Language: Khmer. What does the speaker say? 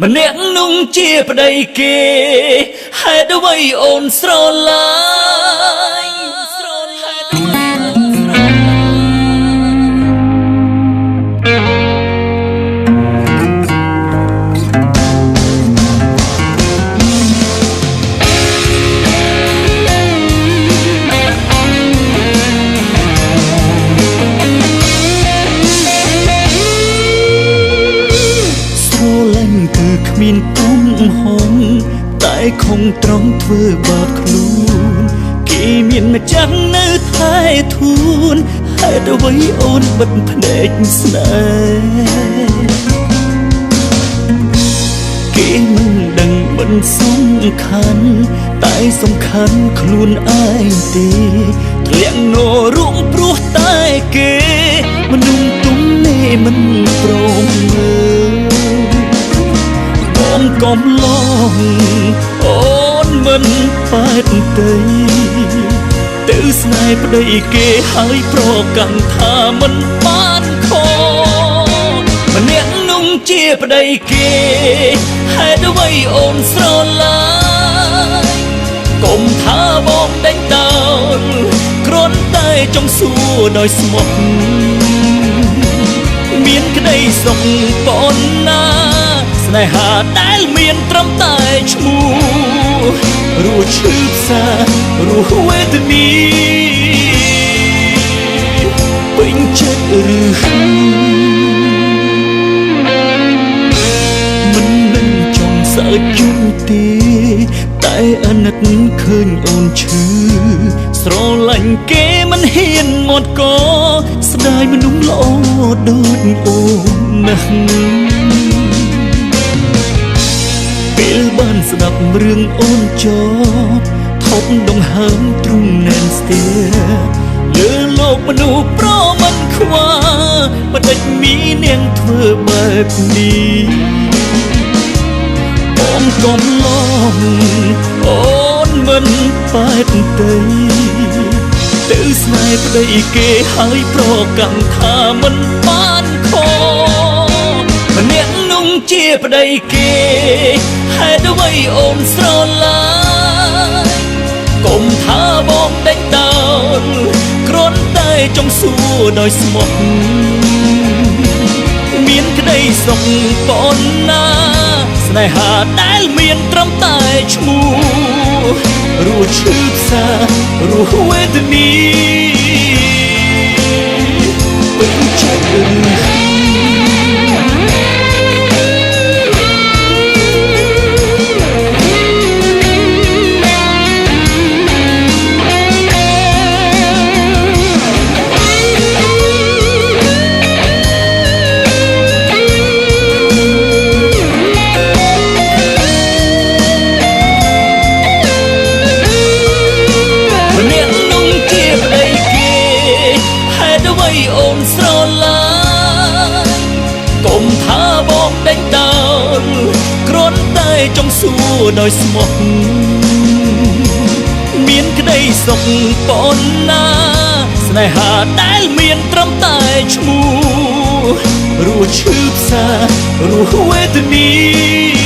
ម្នាក់នោះជាប្តីគេហេតុអ្វីអូនស្រឡាញ់គ្មានគុំហងតែคงត្រង់ធ្វើបាបខ្លួនគេមានម្ចាស់នៅថែធួនហេតុអ្វីអូនបិទភ្នែកស្នេហ៍គេមិនដឹងមិនសំខាន់តែសំខាន់ខ្លួនឯងទេធ្លាក់នរងព្រោះតែគេមនុស្សទុំនេះមិនព្រមមើលកុំឡងអូនមិនបែកទេទៅស្នេហ៍ប្តីគេហើយប្រកាន់ថាមិនបានខម្នាក់នោះជាប្តីគេហេតុអ្វីអូនស្រឡាញ់កុំថាបងដេញដោលគ្រាន់តែចង់សួរដោយស្មោះមានក្តីសុខប៉ុណ្ណាស្នេហាដែលមានត្រឹមតែឈ្មោះរស់ឈឺផ្សារស់វេទនីពេញចិត្តឬមិននឹងចង់សើចជុំទេតែអាណិតឃើញអូនឈឺស្រឡាញ់គេមិនហ៊ានមាត់កស្ដាយមនុស្សល្អដូចអូនណាស់ពេលបានស្ដាប់រឿងអូនចប់ថប់ដង្ហើមទ្រូងណែនស្ទើលើលោកមនុស្សប្រមិនខ្វល់បដិច្ចមាននាងធ្វើបែបនេះបងកុំឡងអូនមិនបែបទេទៅស្នេហ៍ប្តីគេហើយប្រកាន់ថាមិនបានខម្នាក់នោះជាប្តីគេហេតុអ្វីអូនស្រឡាញ់កុំថាបងដេញដោលគ្រាន់តែចង់សួរដោយស្មោះមានក្តីសុខប៉ុណ្ណាស្នេហាដែលមានត្រឹមតែឈ្មោះរស់ឈឺផ្សារស់វេទនីពេញចិត្តអូនស្រឡាញ់កុំថាបងដេញដោលគ្រាន់តែចង់សួរដោយស្មោះមានក្តីសុខប៉ុណ្ណាស្នេហាដែលមានត្រឹមតែឈ្មោះរស់ឈឺផ្សារស់វេទនី